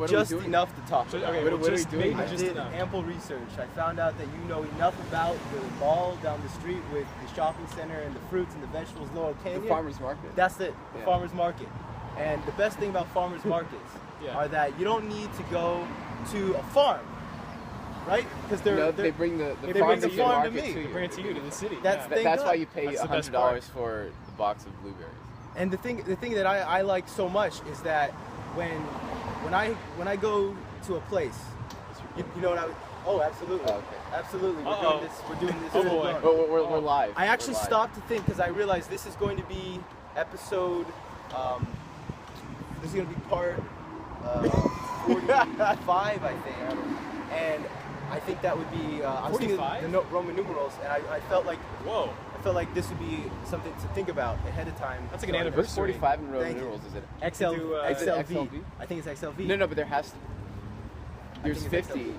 Just enough to talk about. Okay, what are we doing? I just did enough. ample research. I found out that you know enough about the mall down the street with the shopping center and the fruits and the vegetables, Laurel Canyon. The farmer's market. That's it, the Yeah. farmer's market. And the best thing about farmer's markets Yeah. are that you don't need to go to a farm, right? Because They bring the they farm bring the to farm market to me. to you. Bring it to you, to the city. That's yeah. Thank That's God. why you pay That's the best $100 for the box of blueberries. And the thing that I like so much is that when I go to a place, you know what I would, oh absolutely, Oh, okay. absolutely, Uh-oh. we're doing this. Oh, boy. We're live. I actually We're live. stopped to think because I realized this is going to be episode. This is going to be part 45, I think, and I think that would be. I was thinking 45? the Roman numerals, and I felt like Whoa. this would be something to think about ahead of time. That's like an So, anniversary. What's 45 in Roman Thank you. numerals? Is it? XL, do, is it XLV. XLV? I think it's XLV. No, but there has to. There's think it's 50.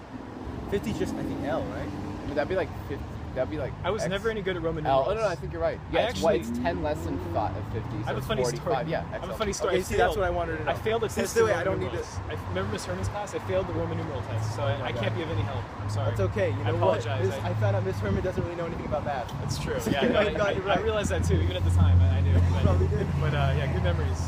50 is just I think L, right? Would that be like 50? That'd be like. I was X- never any good at Roman L. numerals. Oh no, I think you're right. Yeah, I it's 10 less than 50. So I have a it's funny 45. story. Yeah, I have a XL. funny story. Okay, I see, that's failed- what I wanted to know. I failed a See, test. the in way I Roman don't need numerals. to. I remember Miss Herman's class. I failed the Roman numeral test, so I can't be of any help. I'm sorry. That's okay. You know I what? apologize. I found out Miss Herman doesn't really know anything about math. That's true. So Yeah, no, thank God you're I right. realized that too. Even at the time, I knew. Probably did. But yeah, good memories.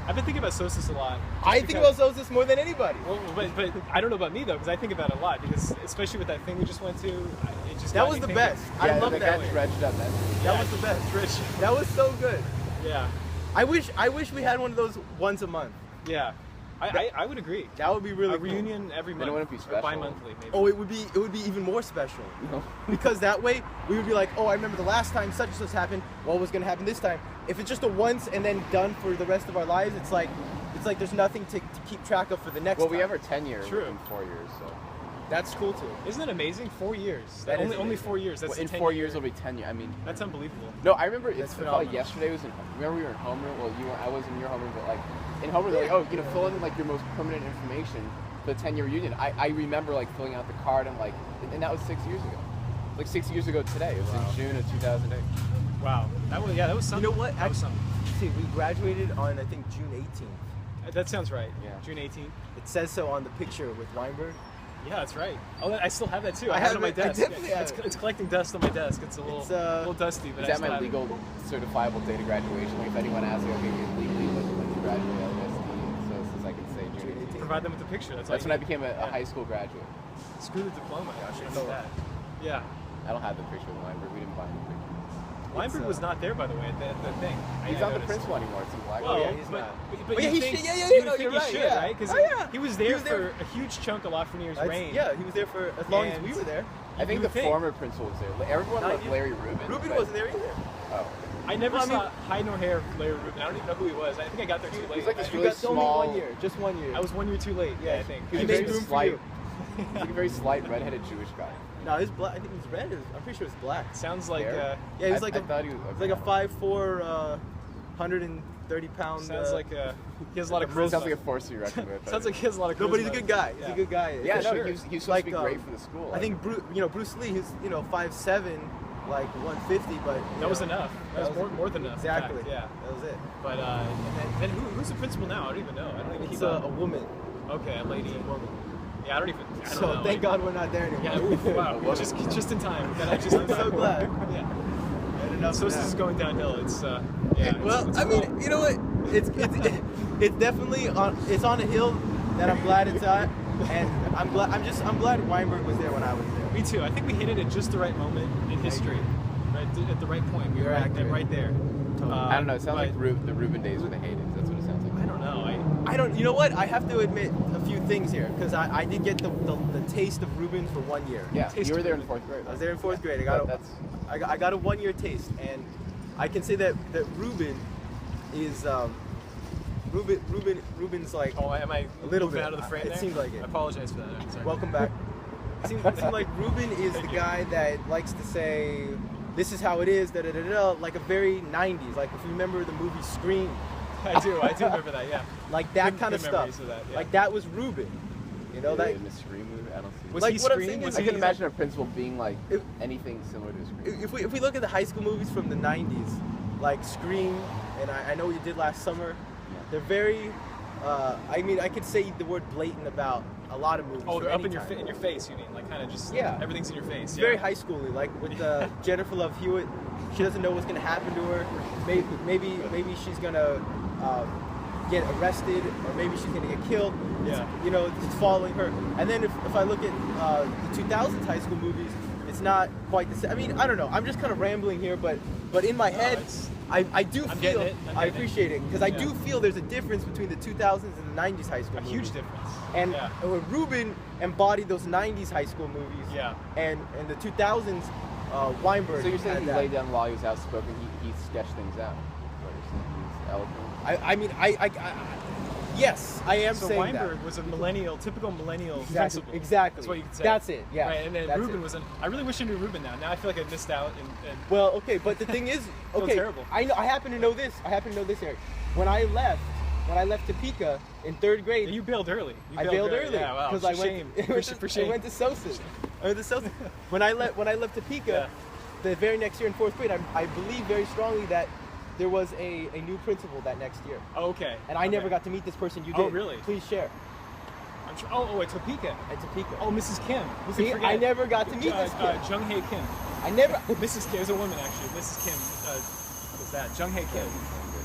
I've been thinking about Sosis a lot. I think about Sosis more than anybody. Well, but I don't know about me though, because I think about it a lot. Because especially with that thing we just went to, it just That got was me the thinking. best. I love the that. guy dredged up that. That was the best. Rich. That was so good. Yeah, I wish we had one of those once a month. yeah. I would agree. That would be really A cool. reunion every month. it wouldn't be or special. bi-monthly, maybe. Oh, it would be even more special. No. Because that way we would be like, oh, I remember the last time such and such happened. What was gonna happen this time? If it's just a once and then done for the rest of our lives, it's like there's nothing to keep track of for the next. Well, we time. have our 10-year True. in 4 years, so. That's cool too. Isn't that amazing? 4 years. That is only amazing. 4 years. That's Well, in 10 4 year- years, it'll be 10 years. I mean, That's unbelievable. no, I remember That's it's phenomenal. like yesterday was in. Remember we were in homeroom. Well, you were. I was in your homeroom, but like in homeroom, they're like, oh, fill in like your most permanent information for the 10-year reunion. I remember like filling out the card and like, and that was 6 years ago. Like 6 years ago today. It was in June of 2008. Wow. That was something. You know what? That was something. See, we graduated on I think June 18th. That sounds right. Yeah. June 18th. It says so on the picture with Weinberg. Yeah, that's right. Oh, I still have that too. I I have it have on my it. I desk. definitely have it's, it. it's collecting dust on my desk. It's a little, It's, little dusty, but Is I that still my have it. legal certifiable date of graduation? Like if anyone asks me, okay, legally when you graduate LSD, so it's just I can say June 18th. Provide them with a picture. That's That's all when I you became a Yeah. high school graduate. need. Screw the diploma. Gosh, I know know that. Yeah. I don't have the picture with Weinberg. We didn't buy the picture. Weinberg was not there, by the way, at the thing. He's I not the noticed. principal anymore. It's in Black. Well, yeah, he's but, not. but Oh, yeah, you he think, should- yeah, you no, would think you're he right, should, yeah. right? Because Oh, yeah. he was He there was for there. a huge chunk of Lafreniere's That's- reign. Yeah, he was there for as long as we And- were there. I think You the would think. former principal was there. Everyone Not loved you. Larry Rubin. Rubin but- wasn't there either. Oh. I never Well, I mean- saw hide nor hair of Larry Rubin. I don't even know who he was. I think I got there too late. He's like this I- really That's only small- 1 year, just 1 year. I was 1 year too late. Yeah, Yeah. I think. He was I a very made room for slight. you. He's like a very slight redheaded Jewish guy. No, he's black. I think he's red. I'm pretty sure it's black. Sounds like Hair? Yeah, he's I like thought he was. he's like a 5'4", 130-pound. sounds like he has a lot of growth. Sounds like a force you recommend. Sounds like he has a lot of. No, but he's a charisma. good guy. He's Yeah. a good guy. Yeah, For no, sure. he was supposed Like, to be great for the school. I think Bruce Lee, he's 5'7", like 150, but That was enough. That was more than enough. in fact, Exactly. Yeah. That was it. But and then who's the principal now? I don't even know. I don't even It's keep up. a woman. Okay, a lady. It's a woman. Yeah, I don't know. So thank God we're not there anymore. Yeah, oof, wow. just in time. That I just I'm so glad. Yeah. And enough So of this that. is going downhill. It's yeah. Well, it's I mean, cool. you know what? It's definitely on. It's on a hill that I'm glad it's at, and I'm glad Weinberg was there when I was there. Me too. I think we hit it at just the right moment in history, right at the right point. We were You're right, accurate. right there. I don't know. It sounds like but- the Rubin days were the heydays. That's what it sounds like. I don't know. I don't. You know what? I have to admit a few things here because I did get the taste of Rubin for 1 year. Yeah, Taste you were of there in Rubin. 4th grade. I was there in 4th grade. That's I got a 1 year taste, and I can say that Rubin is Rubin's like. Oh, am I A little moving bit. out of the frame It there? seems like it. I apologize for that. I'm sorry. Welcome back. It seems like Rubin is the guy that likes to say, "This is how it is," da da da da, like a very 90s. Like if you remember the movie Scream, I do remember that. Yeah. like that Good- kind of good stuff. memories of that, yeah. Like that was Rubin. You know that. in the Scream movie. I don't see. Was Like, he what I'm Scream? saying Was is- I he can imagine a principal being like If- anything similar to a Scream. If we look at the high school movies from the 90s, like Scream, and I know you did last summer, they're very I mean, I could say the word blatant about a lot of movies. Oh, they're from up any in your time. in your face. You mean like kind of just Yeah. everything's in your face. It's Yeah. very high schooly, like with Jennifer Love Hewitt. She doesn't know what's gonna happen to her. Maybe she's gonna get arrested, or maybe she's gonna get killed. Yeah. You know, it's following her. And then if I look at the 2000s high school movies, it's not quite the same. I mean, I don't know. I'm just kind of rambling here, but in my head, it's- I do I'm feel getting it. I'm I getting it. appreciate it because I Yeah. do feel there's a difference between the 2000s and the 90s high school A movies. huge difference. And yeah. Ruben embodied those 90s high school movies. Yeah. And in the 2000s, Weinberg So you're saying had he that. laid down the law, he was outspoken, he sketched things out. What you're saying, he's eloquent. I mean, yes, I am So saying Weinberg that. was a typical millennial Exactly. principal. Exactly. That's what you could say. That's it. Yeah. Right, and then that's Ruben it. was I really wish I knew Ruben now. Now I feel like I missed out. And Well, okay, but the thing is, feel okay, terrible. I know. I happen to know this. Eric. When I left Topeka in 3rd grade, you bailed early. You I bailed early Yeah, wow. because For I shame. For I shame. went to Sosa's. When I left Topeka, Yeah. the very next year in 4th grade, I believe very strongly that there was a new principal that next year, Oh, okay. and I never Okay. got to meet this person. You Oh, did. really? Please share I'm sure. Oh, at Topeka. at Topeka. Oh, Mrs. Kim. Who See, could forget? I never got to meet this kid. Jung Hae Kim. I never. Mrs. Kim is a woman actually. Mrs. Kim was that Jung Hae Kim.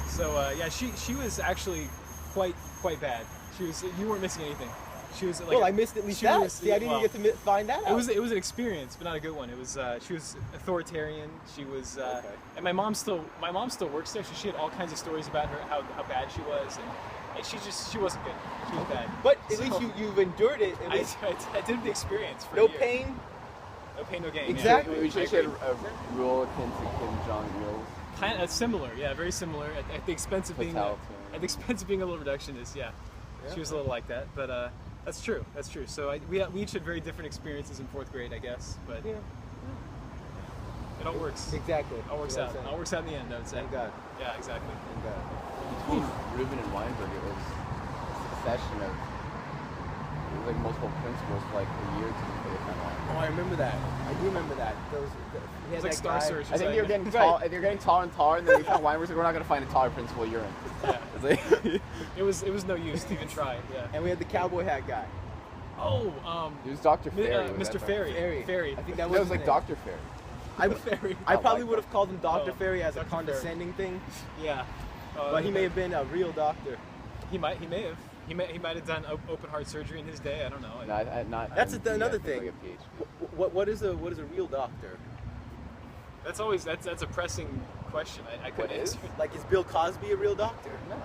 So yeah, she was actually quite bad. You weren't missing anything. She was like. Well, I missed at least she that. was- See, I didn't well, even get to find that out. It was an experience, but not a good one. It was she was authoritarian. She was Okay. and my mom still works there, so she had all kinds of stories about her how bad she was, and she wasn't good. She was bad. But at So, least you've endured it. At I, least I did the experience for no a year. pain. No pain, no gain. Exactly. Yeah. We I should agree. have a rule akin to Kim Jong-il. Kind of similar, yeah, very similar. At the expense of being Totalitarian. a little reductionist, yeah. She was a little like that, but that's true. That's true. So we each had very different experiences in 4th grade, I guess, but Yeah. it all works. Exactly. All works That's out. what I'm All works out in the end, I would say. saying. Thank God. Yeah, exactly. Thank God. Between Ruben and Weinberg, it was a succession of, it was like multiple principals for like a year or two before they found out. Oh, I remember that. I do remember that. He had It's like that Star guy. Search. I think It's they're like- getting tall, they're getting taller and taller, and then they found Weinberg's like, we're not going to find a taller principal, you're in. Yeah. It's like, It was no use to even try. Yeah. And we had the cowboy hat guy. Oh, it was Dr. Ferry. was Mr. that Ferry. Ferry. I think that That was was his like name. Dr. Ferry. I, Ferry. I I probably like would have called him Dr. Oh, Ferry as a Dr. condescending thing, Yeah. but he may have been a real doctor. He might have. He might have done open heart surgery in his day. I don't know. No, not. That's MD, another I think, thing. Like a PhD. What is a real doctor? That's always that's a pressing question. I couldn't What is? answer. Like, is Bill Cosby a real doctor? No.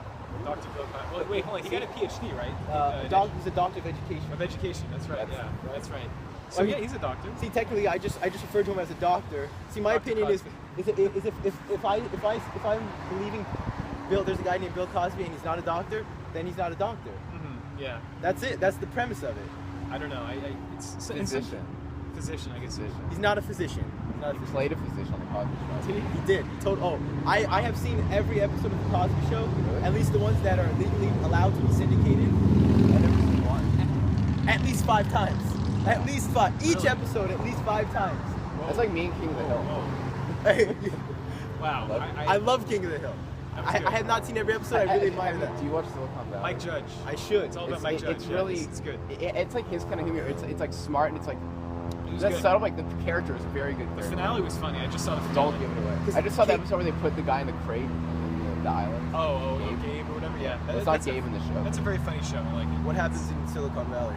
Dr. Bill Cosby. Well, wait, hold on. He got a PhD, right? He's a doctor of education. Of education. That's right. That's Yeah, right. that's right. So I mean- yeah, he's a doctor. See, technically, I just refer to him as a doctor. See, my Dr. opinion Cosby. is if I'm believing there's a guy named Bill Cosby and he's not a doctor, then he's not a doctor. Yeah. That's it. That's the premise of it. I don't know. It's Physician. Physician, I guess. Physician. He's not a physician. He's not a He physician. played a physician on the Cosby Show. Did he? He did. He told. Oh, I have seen every episode of the Cosby Show. Really? At least the ones that are legally allowed to be syndicated. I've never seen one. At least 5 times. At least 5. Each Really? episode, at least 5 times. That's like me and King of the Hill. Whoa. Wow. Love- I love King of the Hill. That was I good. have not seen every episode. I really admire that. Do you watch Silicon Valley? Mike Judge. I should. It's all about Mike Judge. It's yeah, really, it's good. It's like his kind of humor. It's like smart and it's like It was that's good. subtle. Like the character is very good. The character. finale was funny. I just saw the finale. Don't give it away. 'Cause I just saw the King- episode where they put the guy in the crate in the island. Oh, Gabe. Gabe or whatever. Yeah. It's not Gabe in the show. That's a very funny show. I like it. What happens in Silicon Valley?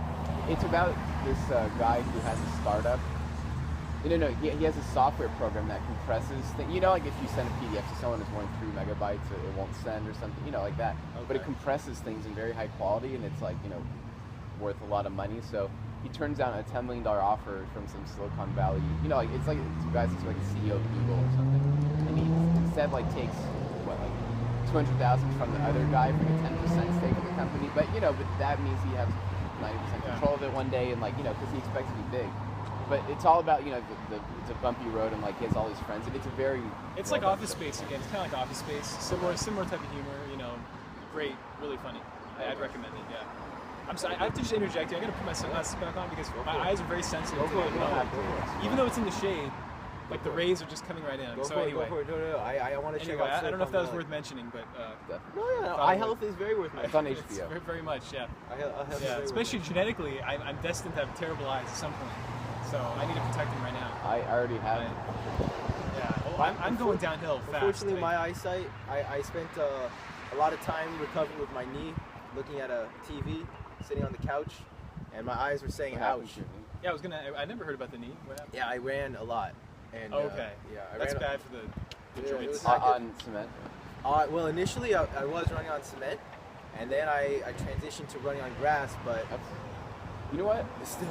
It's about this guy who has a startup. No, he has a software program that compresses things. You know, like if you send a PDF to someone that's more than 3 megabytes, it won't send or something. You know, like that. But it Okay. compresses things in very high quality, and it's like worth a lot of money. So he turns down a $10 million offer from some Silicon Valley. You know, like it's like two guys that's like a CEO of Google or something, and he instead like takes what like 200,000 from the other guy for a 10% stake in the company. But but that means he has 90% control of it one day, and because he expects to be big. But it's all about it's a bumpy road, and like he has all his friends, and it's a very It's like Office Space again. It's kind of like Office Space. Similar type of humor. Great, really funny. I'd recommend it. Yeah. I'm sorry. I have to just interject here. I gotta put my sunglasses back on because my eyes are very sensitive. Go for today. it. You don't have to. Even though it's in the shade, Like the rays are just coming right in. Go So for it, anyway, go for it. No. I want to check anyway, out. I don't know if that was Silicon worth mentioning, but Definitely. No, Thought eye it health is very worth It's mentioning. on it's HBO. very, very much, yeah. Eye health is Yeah, very especially worth genetically, I'm destined to have terrible eyes at some point. So I need to protect them right now. I already have. Yeah, well, I'm going downhill fast. Unfortunately, Like, my eyesight, I spent a lot of time recovering with my knee, looking at a TV, sitting on the couch, and my eyes were saying, What happened ouch. to your knee? yeah, I never heard about the knee. What happened? Yeah, I ran a lot. And, Okay. yeah, I That's ran bad for the Yeah, it joints. was not good. On cement. Well, initially I was running on cement, and then I transitioned to running on grass, but That's. You know what? it's still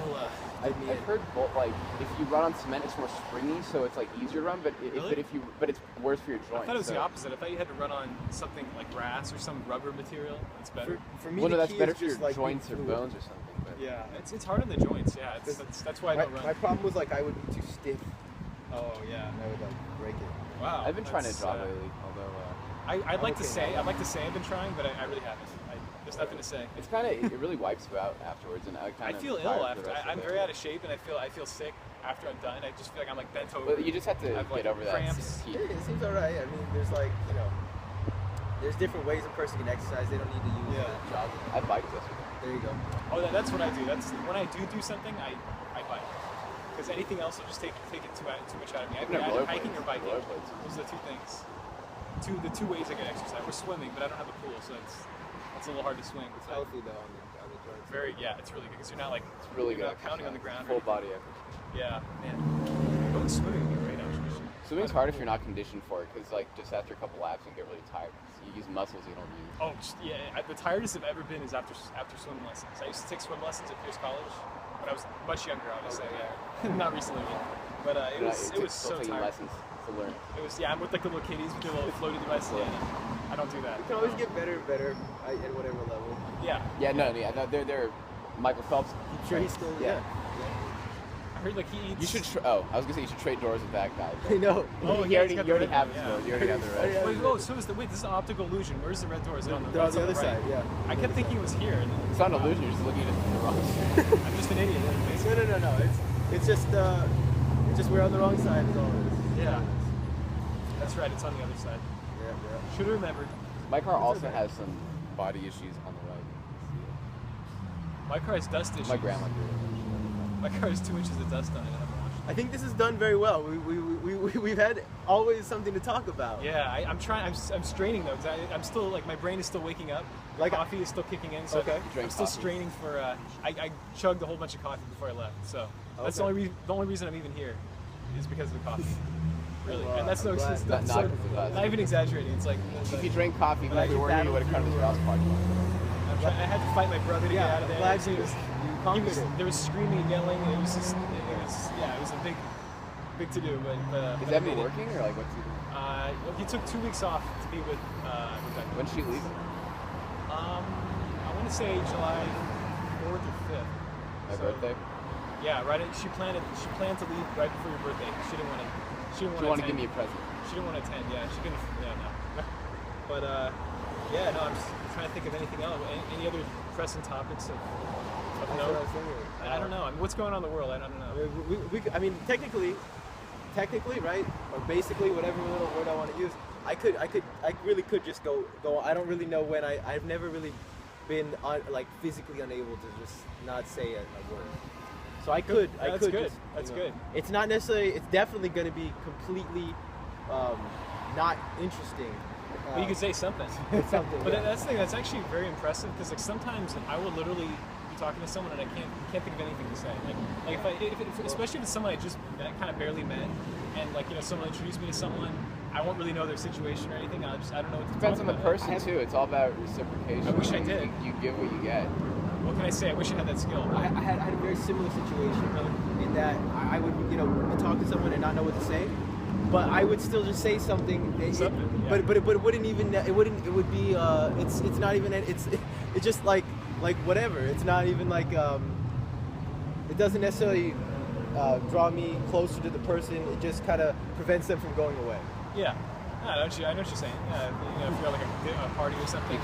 I've heard both. Like, if you run on cement, it's more springy, so it's like easier to run. But Really? but it's worse for your joints. I thought it was so. the opposite. I thought you had to run on something like grass or some rubber material. That's better. for me. Well, no, the that's key better is for your just, like, being joints or fluid. bones or something. But Yeah, it's hard on the joints. Yeah, that's why I don't run. My problem was like I would be too stiff, Oh yeah. and I would like break it. Wow. I've been trying to that's, jog lately, although I'd like to okay say now. I'd like to say I've been trying, but I really haven't. There's nothing to say. it's kind of it really wipes you out afterwards, and I I kind of feel ill after. I'm very out of shape, and I feel sick after I'm done. I just feel like I'm like bent over. But you just have to I have, like, get over that. cramps. heat. It seems alright. I mean, there's like there's different ways a person can exercise. They don't need to use Yeah. jogging. I biked yesterday. There you go. Oh, that's what I do. That's when I do something, I bike. Because anything else will just take it too much out of me. I've Either never hiking or biking. rollerblades. Those are the two things. The two ways I get exercise. We're swimming, but I don't have a pool, so it's a little hard to swing. It's But healthy though on the joints. it's really good because you're not like It's really you're good. not pounding on the ground. Full or body anything. effort. Yeah, man. Going swimming would be great actually. Swimming's hard if you're not conditioned for it, because like just after a couple laps you get really tired. So you use muscles you don't use. Oh, the tiredest I've ever been is after swim lessons. I used to take swim lessons at Pierce College when I was much younger, I would say. Yeah, not recently, but it was so taking tiring. lessons to learn. It was I'm with like the little kitties with their little floaty devices. Yeah, I don't do that. You can always get better and better at whatever level. Yeah, Yeah, no, they're Michael Phelps. I'm sure he's still Yeah. I heard like he eats. You should. I was gonna say you should trade doors with that guy. I know. Oh, you yeah, already, he's got you already the have red his door, door. You already have the red. Yeah. Wait, this is an optical illusion. Where's the red door? Is it on the? They're on it's the other right. side. Yeah. I kept thinking it was here. And It's not an illusion. You're just looking at it from the wrong side. I'm just an idiot. Basically. No. It's just we're on the wrong side. Is all it is. Yeah. That's right. It's on the other side. Yeah. Should have remembered. My car also has some body issues on the right. My car has dust issues. My grandma did. My car has 2 inches of dust on it. I haven't washed it. I think this is done very well. We've had always something to talk about. Yeah, I'm trying. I'm straining though. Cause I'm still like my brain is still waking up. Like- coffee is still kicking in. So Okay. You drank I'm still coffee. straining for. I chugged a whole bunch of coffee before I left. So that's Okay. the only reason I'm even here, is because of the coffee. Really, Well, and that's I'm no. glad. It's Not- not, not so, because of us. not even exaggerating. It's like. If you drank coffee, But I we were battled you would have come to the through, Rouse Party. I had to fight my brother to get out of there. glad So you he was, conquered it. there was screaming and yelling. And it was just. It was a big to do. But Is but I that made been it. working or like what's he doing? He took 2 weeks off to be with Becca. When's she leaving? I want to say July 4th or 5th. My So, birthday? Yeah, right. She planned to leave right before your birthday. She didn't want to. Do you want to give me a present? She didn't want to attend. Yeah, she couldn't. Yeah, no. But yeah, no. I'm just trying to think of anything else. Any other pressing topics of That's what I note? was thinking. I don't know. I mean, what's going on in the world? I don't know. I mean, technically, right, or basically, whatever little word I want to use, I really could just go. I don't really know when I've never really been like physically unable to just not say a word. So I could. That's I could. good. Just, That's you know, good. It's not necessarily. It's definitely going to be completely not interesting. But you could say something. something. But yeah. that's the thing. That's actually very impressive because like sometimes I will literally be talking to someone and I can't think of anything to say. Like if especially if it's someone I just kind of barely met, and like someone introduced me to someone, I won't really know their situation or anything. I don't know what to Depends talk on the about. person too. It's all about reciprocation. I wish I did. You give what you get. What can I say? I wish I had that skill. I had a very similar situation in that I would, talk to someone and not know what to say, but I would still just say something. Yeah. But it wouldn't even. It would be. It's not even. It's just like whatever. It's not even like. It doesn't necessarily draw me closer to the person. It just kind of prevents them from going away. Yeah. I know what you're saying. If you're like a party or something.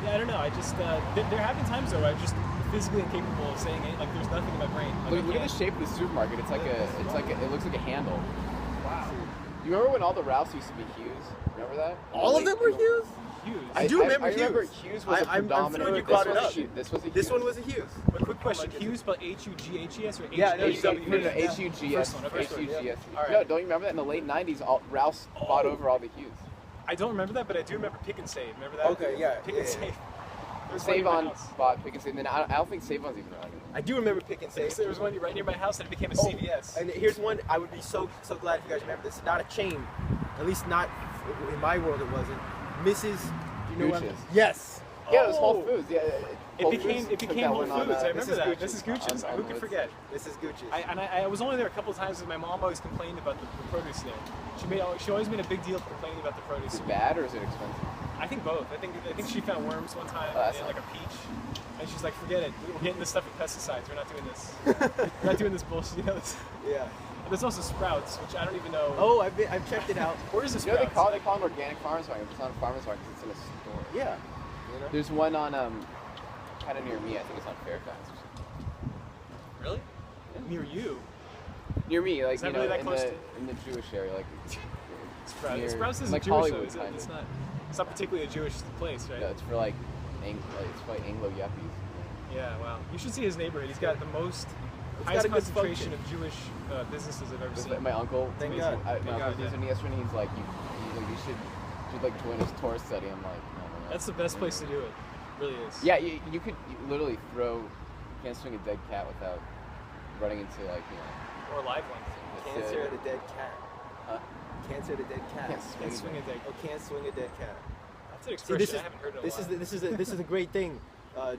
Yeah, I don't know. I just there have been times though where I'm just physically incapable of saying it. Like there's nothing in my brain. Like, Look at the shape of the supermarket. It looks like a handle. Wow. You remember when all the Ralphs used to be Hughes? Remember that? All of them were Hughes? Huge. I do remember I remember Hughes. Hughes was a I'm predominant. thrilled you this brought it was up. Hughes. This was a Hughes. This one was a Hughes. But quick question: Hughes spelled H-U-G-H-E-S or Yeah, no, H-U-G-H-E-S? you No, no, Yeah. H-U-G-S. First one, okay. H-U-G-S. All right. No, don't you remember that in the late 90s, Ralph's bought over all the Hughes. I don't remember that, but I do remember Pick and Save. Remember that? Okay, yeah, Pick yeah, and yeah. Save. There was one near my Save-On house. bought Pick and Save. And then I don't think Save-On's even around. I do remember Pick and Save. There was one right near my house and it became a Oh, CVS. And here's one I would be so glad if you guys remember this. Not a chain, at least not in my world. It wasn't. Mrs. Do you know what? Gooch's. Yes. Yeah, it was Whole Oh. Foods. Yeah, It became Whole one on, Foods. I remember Mrs. that. Gooch's. Mrs. Gooch's. On Who could Woods. forget? This is Gucci's. I was only there a couple of times because my mom always complained about the produce there. She always made a big deal of complaining about the produce. Is it bad or is it expensive? I think both. I think she found worms one time Oh, that's in like a not- peach, and she's like, "Forget it. We're getting this stuff with pesticides. We're not doing this. We're not doing this bullshit." You know, Yeah. there's also Sprouts, which I don't even know. Oh, I've checked it out. Where is the You know Sprouts? they call them organic farmers market. It's not a farmers market. It's in a store. Yeah. You know? There's one on kind of near me. I think it's on Fairfax. Or something. Really? Near you? Near me, like Is that you know, really that in close the to- in the Jewish area, like. Sprouts. near- Sprouts isn't like Jewish Hollywood, though, is it? kind It's of. not. It's not particularly a Jewish place, right? No, it's for like, it's for like Anglo yuppies. Yeah. Wow. You should see his neighborhood. He's got the most got highest a good concentration function. of Jewish businesses I've ever This seen. is my uncle. Thank he's- God. My Thank uncle God, was yeah. in yesterday. And he's like, you should like join his Torah study. I'm like, no. That's the best place to do it. Really is. Yeah, you could literally throw. You can't swing a dead cat without running into like Or live one. Cancer at a dead cat. Huh? Cancer at a dead cat. Can't Can't swing a dead. Oh, can't swing a dead cat. That's an See, expression I haven't heard in a while. this is a great thing.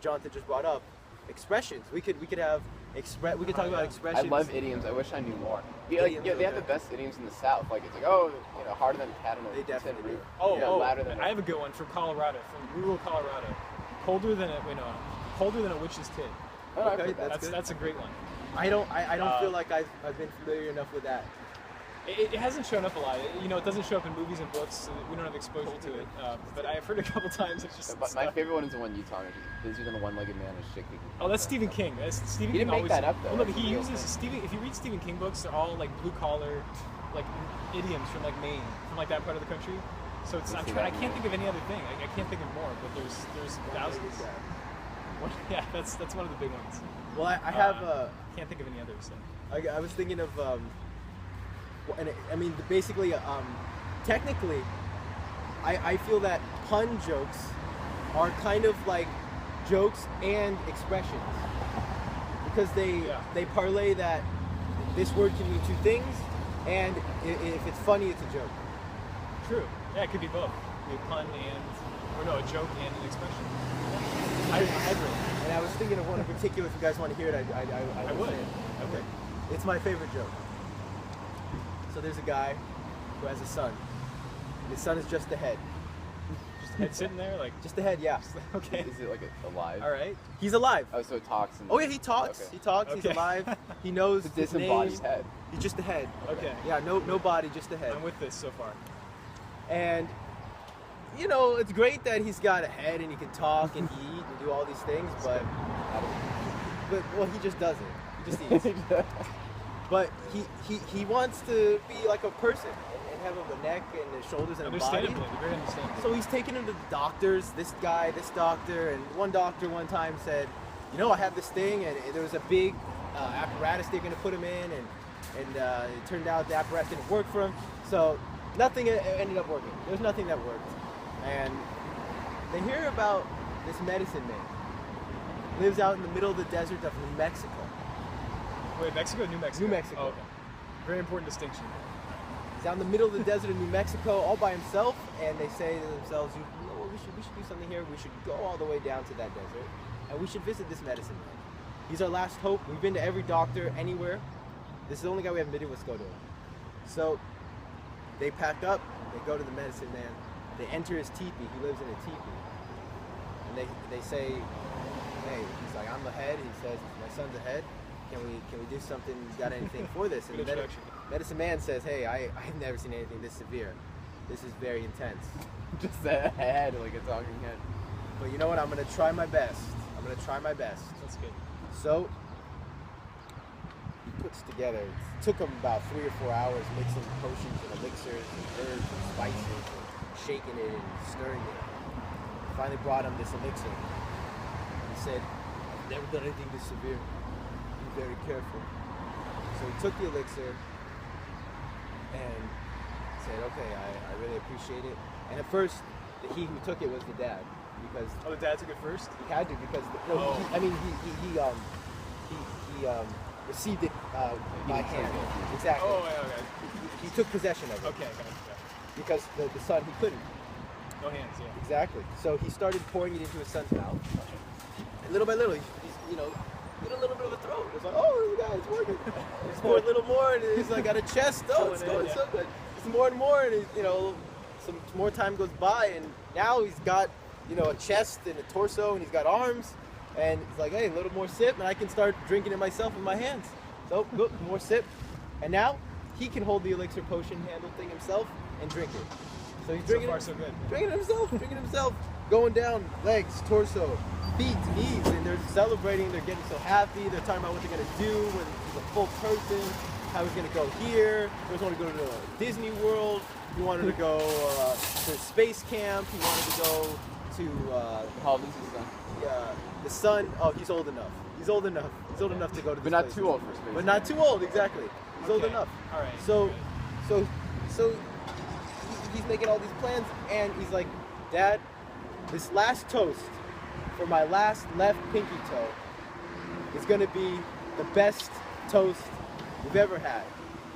Jonathan just brought up expressions. We could have we could talk Oh, about yeah. I expressions. love idioms. I wish I knew more. Yeah, like, Idioms yeah, are they have good. the best idioms in the South. Like it's like, oh, harder than a cat on a They tin definitely roof. do. Oh, You know, louder than I have a good one from Colorado, from rural Colorado. Colder than a witch's tit. Oh, no, I've Okay, heard that. that's good. That's a great one. I don't feel like I've been familiar enough with that. It hasn't shown up a lot. It doesn't show up in movies and books. So we don't have exposure to it. But I've heard a couple times. It's just But my stuff. favorite one is the one you taught me. Busier than a one-legged man is shit kicking. Oh, that's Stephen King. Stephen He King didn't make always, that up, though. Well, no, but That's he a real uses thing. Stephen. If you read Stephen King books, they're all like blue collar, like idioms from like Maine, from like that part of the country. So it's I I'm see trying, I that. can't think of any other thing. I can't think of more, but there's thousands. Yeah, that's one of the big ones. Well, I have Can't think of any others. So. I was thinking of and I mean basically technically I feel that pun jokes are kind of like jokes and expressions because Yeah. they parlay that this word can mean two things and if it's funny it's a joke. True. Yeah, it could be both. It could be a pun a joke and an expression. I agree. And I was thinking of one in particular. If you guys want to hear it, I would. say it. Okay. It's my favorite joke. So there's a guy who has a son. His son is just a head. Just head sitting there, like, Just a head, yeah. okay. Is it like alive? All right. He's alive. Oh, so it talks. And Oh yeah, he talks. Okay. He talks. He's Okay. alive. He knows It's a his name. disembodied head. He's just a head. Okay. Yeah, no body, just a head. I'm with this so far. And you know, it's great that he's got a head and he can talk and eat and do all these things, but well, he just doesn't. He just eats. But he wants to be like a person and have a neck and the shoulders and a body. Understandably, very understandable. So he's taking him to the doctors, this guy, this doctor, and one doctor one time said, you know, I have this thing, and there was a big apparatus they're going to put him in, and it turned out the apparatus didn't work for him. So nothing ended up working. There was nothing that worked. And they hear about this medicine man. Lives out in the middle of the desert of New Mexico. Wait, Mexico or New Mexico? New Mexico. Oh, okay. Very important distinction. He's out in the middle of the desert of New Mexico all by himself, and they say to themselves, you know, we should do something here. We should go all the way down to that desert, and we should visit this medicine man. He's our last hope. We've been to every doctor, anywhere. This is the only guy we haven't been to. Let's go to him. So they pack up, they go to the medicine man, they enter his teepee. He lives in a teepee. And they say, hey, he's like, I'm the head. He says, my son's a head. Can we do something? Got anything for this? And Good the introduction. medicine man says, hey, I've never seen anything this severe. This is very intense. Just a head, like a talking head. But you know what? I'm gonna try my best. I'm gonna try my best. That's good. So puts together. It took him about 3 or 4 hours mixing potions and elixirs and herbs and spices and shaking it and stirring it. Finally brought him this elixir. He said, "I've never done anything this severe. Be very careful." So he took the elixir and said, "Okay, I really appreciate it." And at first, he who took it was the dad, because Oh, the dad took it first? he had to, because he received it by hand. Exactly. Oh, yeah, okay. He took possession of it Okay, okay. because the son, he couldn't. No hands, yeah. Exactly. So he started pouring it into his son's mouth. And little by little, he's get a little bit of a throat. It's like, oh, look at that, it's working. He's poured a little more, and he's like got a chest. Oh, it's going so good. It's more and more, and some more time goes by, and now he's got, a chest and a torso, and he's got arms, and he's like, hey, a little more sip, and I can start drinking it myself with my hands. So, good, more sip, and now he can hold the elixir potion handle thing himself and drink it. So he's drinking. So far, so good. Drinking himself, going down legs, torso, feet, knees, and they're celebrating. They're getting so happy. They're talking about what they're gonna do when he's a full person. How he's gonna go here. He just wanted to go to Disney World. He wanted to go to space camp. He wanted to go to How old is his son? the sun. Oh, he's old enough. He's old enough to go to. But not too old for space. But not too old, exactly. He's old Okay. enough. All right. So he's making all these plans, and he's like, Dad, this last toast for my last left pinky toe is gonna be the best toast we've ever had.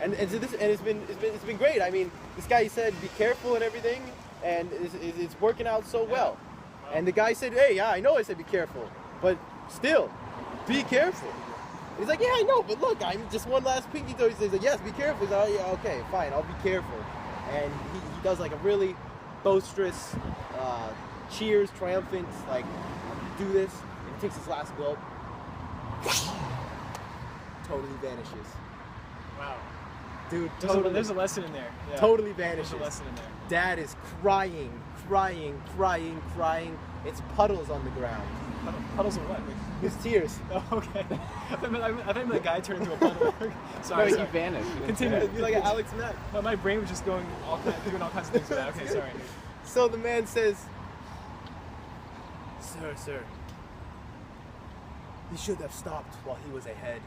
And so it's been great. I mean, this guy, he said, be careful and everything, and it's working out so well. And the guy said, hey, yeah, I know I said be careful, but still, be careful. He's like, yeah, I know, but look, I'm just one last pinky toe. He says, yes, be careful. He's like, oh, yeah, okay, fine, I'll be careful. And he does like a really boisterous, cheers, triumphant, like, do this. And he takes his last gulp. Totally vanishes. Wow. Dude, There's a lesson in there. Yeah. totally vanishes. There's a lesson in there. Dad is crying. It's puddles on the ground. Puddles of what? His tears. Oh, okay. I thought the guy turned into a puddle. Sorry, No, sorry. he vanished. He didn't Continue. say It'd be like an Alex Mack. My brain was just doing all kinds of things with that. Okay, sorry. So the man says, Sir, he should have stopped while he was ahead.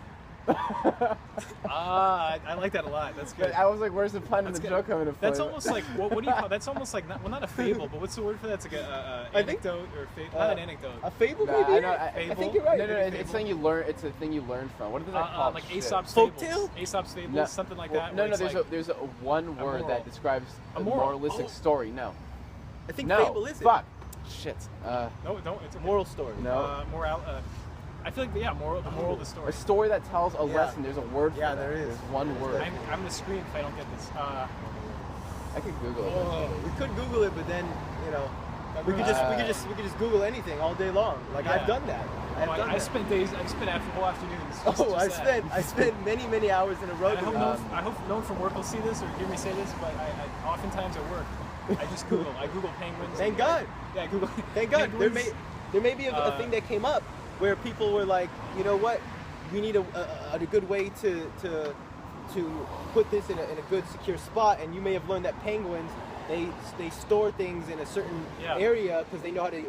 I like that a lot. That's good. But I was like, where's the pun and That's the good. joke coming into play? That's almost like what do you call? That's almost like not a fable, but what's the word for that? It's like a I think- anecdote or not an anecdote. A fable, Nah, maybe? I know, I Fable? think you're right. No, Maybe it's fable. something you learn. It's a thing you learn from. What is that called? Like Shit. Aesop's Folktale? fables. Aesop's fables, No, something like well, that. No, where no. it's There's a one word moral. that describes A a moral. moralistic Oh. story. No. I think No. fable is it. Fuck. Shit. No, don't. It's a Moral story. No. Moral. I feel like the moral of the story. A story that tells a Yeah. lesson. There's a word for Yeah, that. there is. There's one word. I'm gonna scream if I don't get this. I could Google it. Oh. We could Google it, but then, we could just Google anything all day long. Like, Yeah. I've done that. I've done I that. spent whole afternoons. Just, Oh, just that. I spent many hours in a row And doing I that. hope no one from work will see this or hear me say this, but I oftentimes at work, I just Google. I Google penguins. Thank God. Yeah, I Google. Thank God. penguins. There may be a thing that came up where people were like, you know what, we need a good way to put this in a good secure spot, and you may have learned that penguins, they store things in a certain Yeah. area because they know how to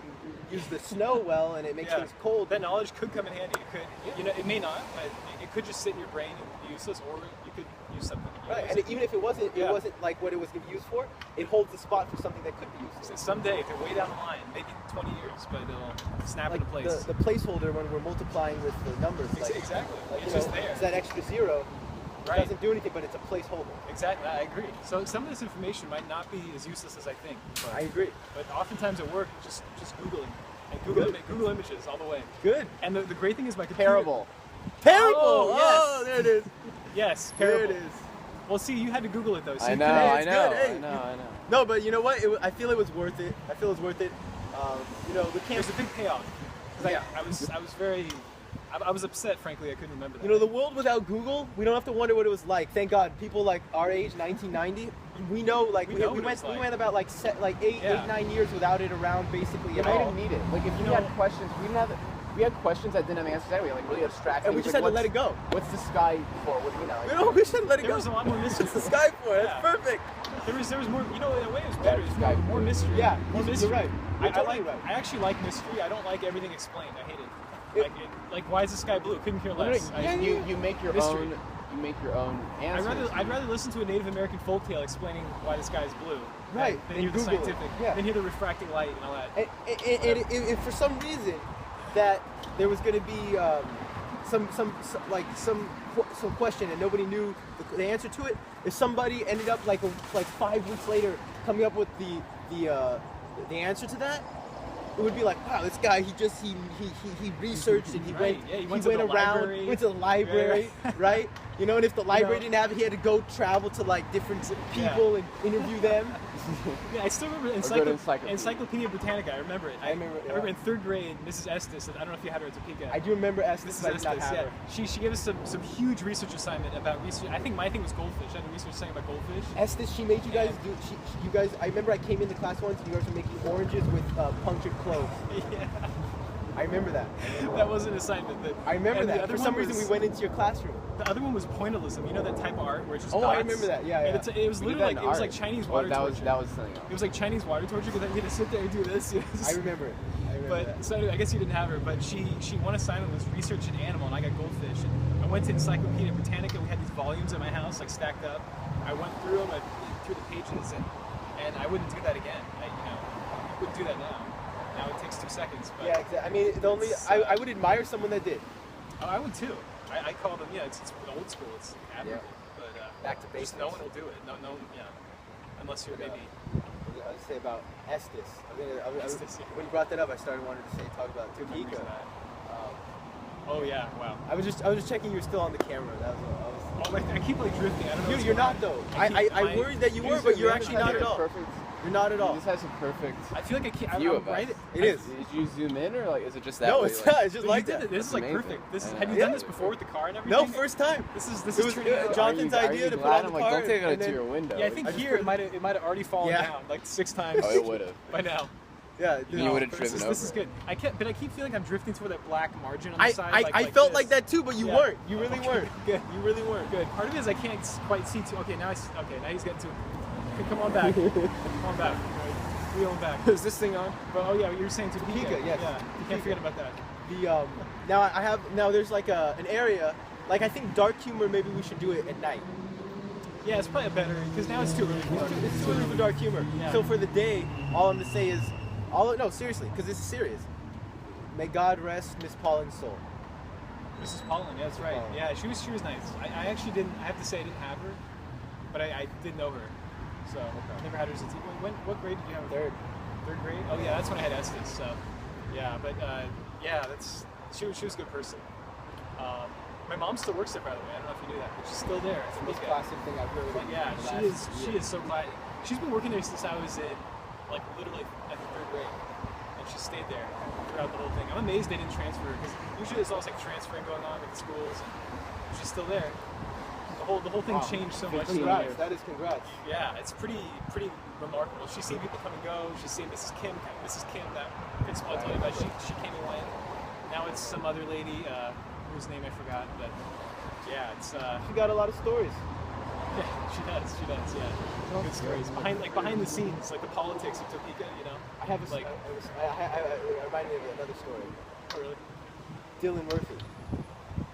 use the snow well, and it makes Yeah. things cold. That knowledge could come in handy. It could, it may not, but it could just sit in your brain and be useless, or you could use something. Right, and even if it wasn't Yeah. like what it was used for, it holds the spot for something that could be used. So someday, if they're way down the line, maybe 20 years, but it'll snap Like into place. the placeholder when we're multiplying with the numbers. Like, Exactly. Like, It's you just know, there. It's that extra zero. Right. It doesn't do anything, but it's a placeholder. Exactly, I agree. So some of this information might not be as useless as I think. But, I agree. But oftentimes at work, just Googling. And Google images all the way. Good. And the great thing is my computer. Parable. Parable! Oh, yes. Oh, there it is. Yes, There parable. it is. Well, see, you had to Google it though. So I you know. couldn't- I it's know. good, hey. I know. No, but you know what? I feel it was worth it. I feel it was worth it. The camp. There's a big payoff. 'Cause Yeah. I was very. I was upset, frankly. I couldn't remember that. You know, the world without Google, we don't have to wonder what it was like. Thank God, people like our age, 1990, we know. Like We we, know we what it went, was like. we went about like eight, Yeah. 9 years without it around, basically You at know, we all. didn't need it. Like if you know- had questions, we didn't have. we had questions that didn't have answers anyway, like really abstract. And we things, just like, had to let it go. What's the sky for? What, you know? Like, No, we should let it There go. was a lot more mystery. What's the sky for? That's Yeah. perfect. There was more, you know, in a way it was better. It was Sky more Blue. mystery. Yeah, more you're mystery. right. You're totally right. I actually like mystery. I don't like everything explained. I hate it. It- Like why is the sky blue? Couldn't care no, no, less. you make your Mystery. own. You make your own answers. I'd rather listen to a Native American folktale explaining why the sky is blue. Right, Than and hear the Google it. scientific. Yeah. Than hear the refracting light and all that. And for some reason that there was going to be some question and nobody knew the answer to it, if somebody ended up like 5 weeks later coming up with the answer to that, it would be like, wow, this guy he researched and he Right, went yeah, he he went to went the around library. went to the library, right? You know, and if the library didn't have it, he had to go travel to like different people and interview them. Yeah, I still remember go to Encyclopedia. Encyclopedia Britannica. I remember it. I remember, I remember in 3rd grade, Mrs. Estes. I don't know if you had her at Topeka. I do remember Estes, Mrs. but I did not Estes, have yeah. her. She gave us some huge research assignment about research. I think my thing was goldfish. I had a research assignment about goldfish. Estes, she made you guys do. You guys. I remember I came into class once and you guys were making oranges with punctured cloves. Yeah, I remember that. that was an assignment. I remember and the that. other For some one reason, was- we went into your classroom. The other one was pointillism. You know that type of art where it's just Oh, dots? I remember that. Yeah, And yeah. it was We did literally that like in it was like art. Chinese Well, water that torture. was something else. It was like Chinese water torture because you had to sit there and do this. I remember it. I remember But that. so anyway, I guess you didn't have her, but she won assignment was research an animal, and I got goldfish. And I went to Encyclopedia Britannica. We had these volumes at my house, like stacked up. I went through them, I flipped through the pages, and I wouldn't do that again. I wouldn't do that now. Now it takes 2 seconds. But Yeah, exactly. I mean, the only It's, I would admire someone that did. oh, I would too. I call them, yeah, it's old school. It's admirable. But Back to just basics. no one will do it. No, yeah. Unless you're maybe. I was say about Estes. Estes, yeah. When you brought that up, I started wanting to talk about Remembers Topeka. that. Oh yeah, wow. I was just checking you were still on the camera. That was all. Oh, I keep like drifting. I don't know. what's You're going not on. though. keep I my- worried that you You were, just- but you're you actually just not had at a all. Perfect. You're not at You all. just had some perfect I feel like I can't. view I'm of us. right. It is. Did you zoom in or like is it just that No, way? it's like- not. It's just But like you did that. it. This is like amazing. perfect. This is. I Have you know. done Yeah. this before with the car and everything? No, first time. This It is was turning out. Jonathan's Are you idea to put glad? on I'm the like, car. don't take it and to then- your window. Yeah, I think I just here put- it might have already fallen Yeah. down like 6 times. Oh, it would have. by now. Yeah, You would have But driven this is over. good. I keep feeling I'm drifting toward that black margin on the I side. I like felt this. like that too, but you Yeah. weren't. You really Okay. weren't. Good. You really weren't. Good. Part of it is I can't quite see too. Okay, now now he's getting to. Okay, come on back. Come on back. Right. Wheel him back. Is this thing on? But oh yeah, you were saying Topeka. Topeka, yes. Yeah, you Topeka. can't forget about that. The now there's like an area, like I think dark humor, maybe we should do it at night. Yeah, it's probably better because now it's too early. It's too early for dark humor. Yeah. So for the day, all I'm gonna say is, no, seriously, because this is serious. May God rest Miss Pauline's soul. Mrs. Pollen, yeah, that's right. Pollen. Yeah, she was nice. I actually didn't. I have to say I didn't have her, but I did know her. So never had her as a teacher. What grade did you have her? Third grade. Oh yeah, that's when I had Estes. So yeah, but yeah, she was a good person. My mom still works there, by the way. I don't know if you knew that, but she's still there. It's the most classic thing I've heard. But yeah, she is so glad. She's been working there since I was in, like, literally at the 3rd grade, and she stayed there throughout the whole thing. I'm amazed they didn't transfer her because usually there's always like transferring going on with the schools, and she's still there. The whole thing Wow. changed so much. 15 Congrats. years. That is congrats. Yeah, it's pretty remarkable. She's seen people come and go. She's seen Mrs. Kim, that principal I told you about. She came and went. Now it's some other lady whose name I forgot, but yeah, it's She got a lot of stories. yeah, she does, yeah. Good stories behind the scenes, like the politics of Topeka, you know. I have a Like- it reminded me of another story. Oh, really? Dylan Murphy.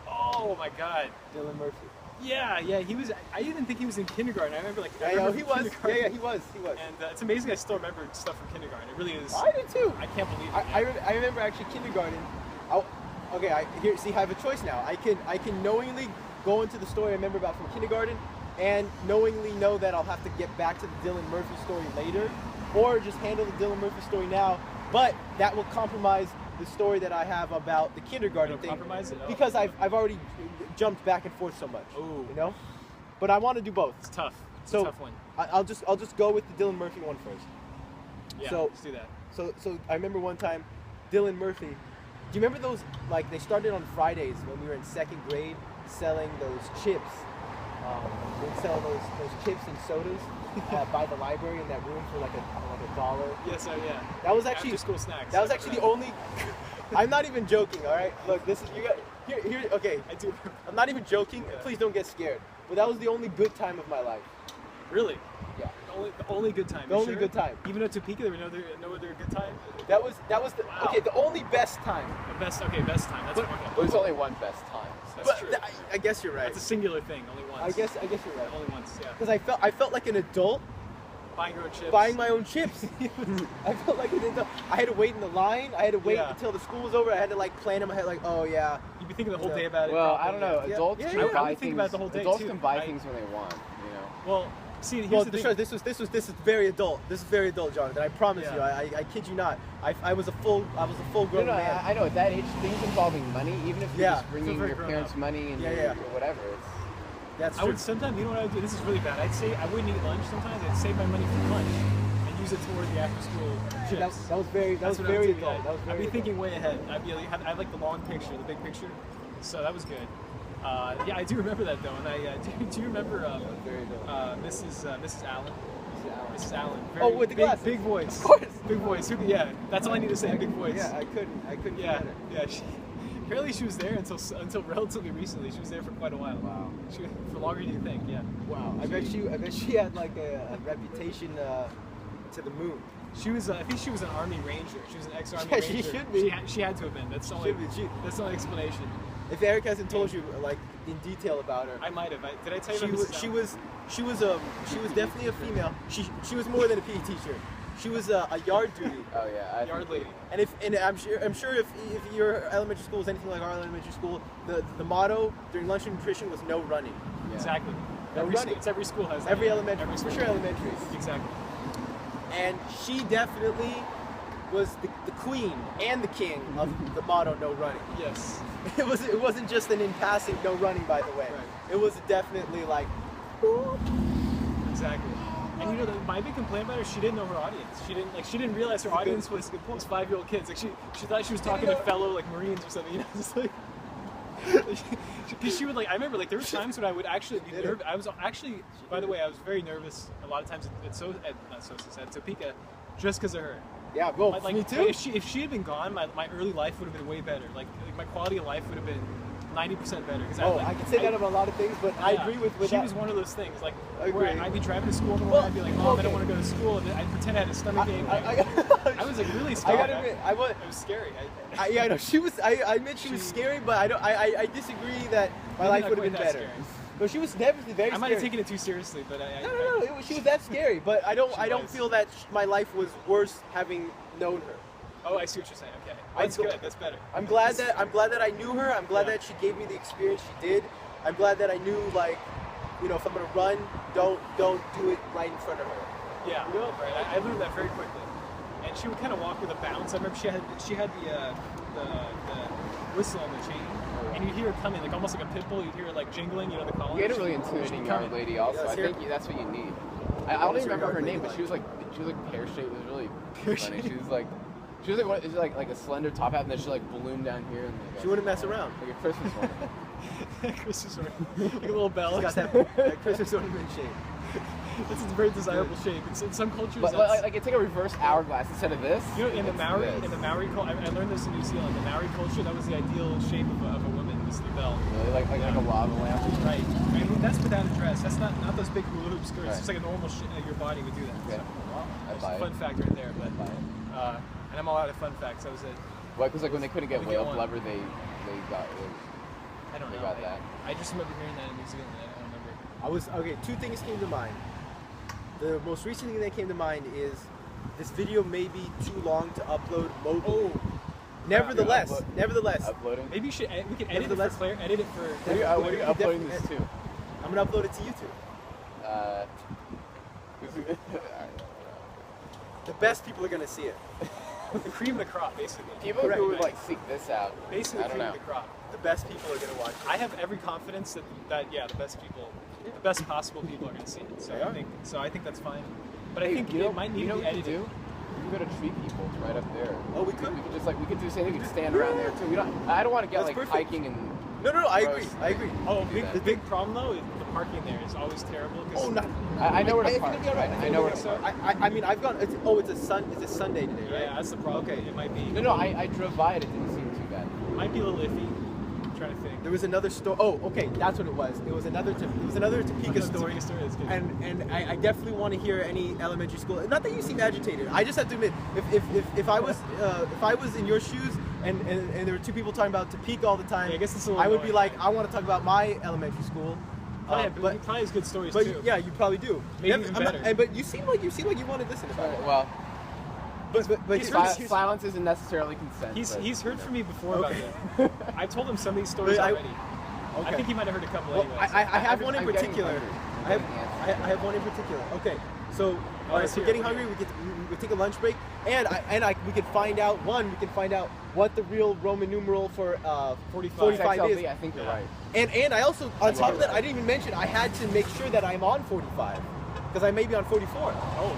Oh my God. Dylan Murphy. Yeah, he was. I didn't think he was in kindergarten. I remember like. I Yeah, remember he was. kindergarten. Yeah, he was. He was. And it's amazing I still remember stuff from kindergarten. It really is. I did too. I can't believe it. I remember actually kindergarten. I have a choice now. I can knowingly go into the story I remember about from kindergarten, and knowingly know that I'll have to get back to the Dylan Murphy story later, or just handle the Dylan Murphy story now. But that will compromise the story that I have about the kindergarten It'll thing. compromise it? Oh. Because I've already jumped back and forth so much. Ooh. You know, but I want to do both. It's tough. It's So a tough one. I'll just go with the Dylan Murphy one first. Yeah, so- let's do that. So I remember one time, Dylan Murphy. Do you remember those? Like they started on Fridays when we were in 2nd grade, selling those chips. They'd sell those chips and sodas by the library in that room for like a $1. Yes, yeah. That was actually After school snacks. that was actually the only I'm not even joking. All right. Look, this is you got here. Okay. I do. I'm not even joking. Yeah. Please don't get scared. But that was the only good time of my life. Really? Yeah. The only good time. The you only sure? good time. Even at Topeka, there were no other good time. That was the Wow. okay. The only best time. The best. Okay, best time. That's But- okay. There's only one best time. That's So. true. I guess you're right. That's a singular thing. Only once. I guess you're right. Only once. Yeah. Because I felt like an adult Buying your own chips. buying my own chips. I felt like an adult. I had to wait in the line. I had to wait Yeah. until the school was over. I had to like plan in my head like, oh yeah. You'd be thinking the whole Yeah. day about it. Well, probably. I don't know. Yeah. Adults Yeah, can yeah. I would buy think things. about the whole day, adults too. can buy I- things when they want. You know. Well, see, here's Well, the thing. sure, this is very adult. This is very adult, Jonathan. I promise Yeah. you. I kid you not. I was a full No, grown no, man. I know at that age, things involving money, even if you're Yeah. just bringing Very your grown parents up. money and Yeah, your, yeah. or whatever. It's, That's I true. would sometimes, you know what I would do? This is really bad. I'd say I wouldn't eat lunch sometimes. I'd save my money for lunch and use it toward the after school See, chips. that was very That's what I very would do, adult. yeah. That was very I'd be adult. thinking way ahead. I'd like the long picture, the big picture. So that was good. Yeah, I do remember that though. And I do you remember Very adult. Mrs. Allen? Mrs. Allen. Oh, with the glasses. Big voice. Of course. Big voice. Yeah, that's all I need to say. Big voice. Yeah, I couldn't. Yeah, forget it. yeah. Apparently she was there until relatively recently. She was there for quite a while. Wow. For longer than you think. Yeah. Wow. I bet she had like a reputation to the moon. She was. I think she was an Army Ranger. She was an ex-Army Yeah, Ranger. she should be. She had to have been. That's the only. Should be. That's the only explanation. If Eric hasn't told you like in detail about her, I might have. Did I tell you she about was Mrs. she Allen? was she was she was definitely a female. She was more than a PE teacher. She was a yard duty. oh yeah, I Yard think- lady. And I'm sure if your elementary school is anything like our elementary school, the motto during lunch and nutrition was no running. Yeah. Exactly. No running. Every school has that. Every elementary, Every for school. sure elementary. Exactly. And she definitely was the queen and the king of the motto no running. Yes. It wasn't just an in passing no running, by the way. Right. It was definitely like Exactly. And you know, my big complaint about her, she didn't know her audience. She didn't realize her That's a good- audience was that's a good point. 5-year-old kids. Like she thought she was talking know- to fellow like Marines or something. You know, just like. Because she would like, I remember like there were times when I would actually be did it. nervous. I was actually, by the way, I was very nervous a lot of times at Topeka, just because of her. yeah, well, Like, me too. If she had been gone, my early life would have been way better. Like my quality of life would have been 90% better. Because I can say that about a lot of things, but I yeah, agree with she that. was one of those things. Like I where agree. I'd be driving to school in the Well, morning, I'd be like, Mom, I don't okay. want to go to school, and I'd pretend I had a stomach ache. I was like really I scared. gotta admit, I was. It was scary. Yeah, I know. She was. I admit she was scary, but I disagree that my life not would have quite been that better. scary. No, she was definitely very I scary. might have taken it too seriously, but No. She was that scary, but I don't. She I don't was. feel that my life was worse having known her. Oh, I see what you're saying. Okay, I'm that's gl- good. That's better. I'm glad that I knew her. I'm glad Yeah. that she gave me the experience she did. I'm glad that I knew, like, you know, if I'm gonna run, don't do it right in front of her. Yeah, You know? right. I learned that very quickly. And she would kind of walk with a bounce. I remember she had the whistle on the chain, and you'd hear her coming, like almost like a pit bull. You'd hear her like jingling, you know, the collar. You had a really She'd intimidating be yard coming. lady also. Yeah, I let's think that's what you need. I don't What's even your remember her yard name, lady but she was like pear-shaped. It was really Pear funny. shaped. She was like a slender top hat, and then she like ballooned down here and She wouldn't mess around. like a Christmas one. Christmas ornament, like a little bell. She's got that Christmas ornament shape. It's a very desirable shape. In some cultures, But that's, like it's like a reverse hourglass instead of this. you know, in the it's Maori, this. culture, I learned this in New Zealand. The Maori culture, that was the ideal shape of a woman, was the bell. Really, like a lava lamp. Right. I mean, that's without a dress. That's not those big hula hoop skirts. Right. It's like a normal your body would do that. Okay. So, Well, I'd there's buy a it. fun fact right there. But Buy it. and I'm all out of fun facts. That was it. Well, because like when they couldn't get Let me get whale one. blubber, they got I don't They know. got that. I just remember hearing that in New Zealand. I don't remember. I was okay. Two things came to mind. The most recent thing that came to mind is this video may be too long to upload locally. Nevertheless, uploading. Maybe you should. We can edit it for Nevertheless- Claire. Edit it for. What are you you uploading definitely- this to? I'm gonna upload it to YouTube. Alright. The best people are gonna see it. The cream of the crop, basically. People Correct, who would right? like seek this out. Basically, I don't cream know. of the crop. The best people are gonna watch it. I have every confidence that yeah, the best people, the best possible people are going to see it. So They are. I think that's fine. But I Hey, think you know, it might need you know to be what we could edited. do? We could go to Tree People. It's right up there. Oh, we could? We could just like we could do the same thing. We could stand around there too. We don't. I don't want to get That's like perfect. hiking and. No, I agree. Gross. I agree. Oh, do big, that. the big problem though is the parking there is always terrible. 'Cause Oh, not. I know where to think park. it'll be all right. I know where to So- park. I mean, I've gone. It's a Sunday today, right? Yeah, that's the problem. Okay. It might be. No, I drove by it. It didn't seem might be a little iffy. I'm trying to think. There was another story. Oh, okay, that's what it was. It was another Topeka story. Topeka story, that's good. And I definitely want to hear any elementary school. Not that you seem agitated. I just have to admit, if I was in your shoes and there were two people talking about Topeka all the time, Yeah, I guess it's a little I would be annoying. like, I want to talk about my elementary school. Probably, probably has good stories but too. yeah, you probably do. Maybe Yeah, even I'm not- better. and- but you seem like you want to listen about it. Well, But he's here's- heard- here's- silence isn't necessarily consent. but, He's heard you know. from me before Okay. about that. I've told him some of these stories But already. okay. I think he might have heard a couple Well, anyway. I have one in I'm getting particular. hungry. I'm I have, getting antsy. I have one in particular. Okay, so all right, let's so we're hear getting it. hungry. We take a lunch break, and we can find out what the real Roman numeral for 45. 45 XLV, is. I think you're Yeah. right. And I also on top of that, right. I didn't even mention I had to make sure that I'm on 45 because I may be on 44, Oh.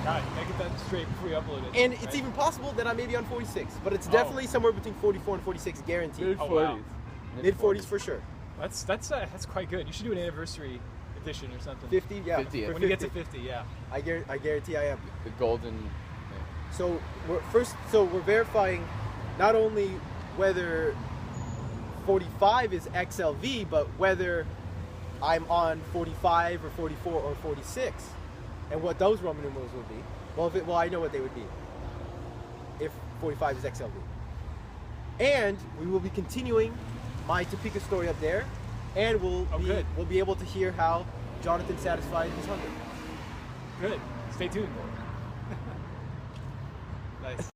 God, you gotta get that straight before you upload it. and it's right? even possible that I may be on 46, but it's Oh. definitely somewhere between 44 and 46, guaranteed. Oh, wow. Mid 40s for sure. That's quite good. You should do an anniversary edition or something. 50, yeah. 50, for When you get to 50, yeah. I guarantee I am. The golden. So we're verifying not only whether 45 is XLV, but whether I'm on 45 or 44 or 46, and what those Roman numerals would be. Well, I know what they would be if 45 is XLV. And we will be continuing my Topeka story up there, and good. we'll be able to hear how Jonathan satisfied his hunger. Good. Stay tuned. Nice.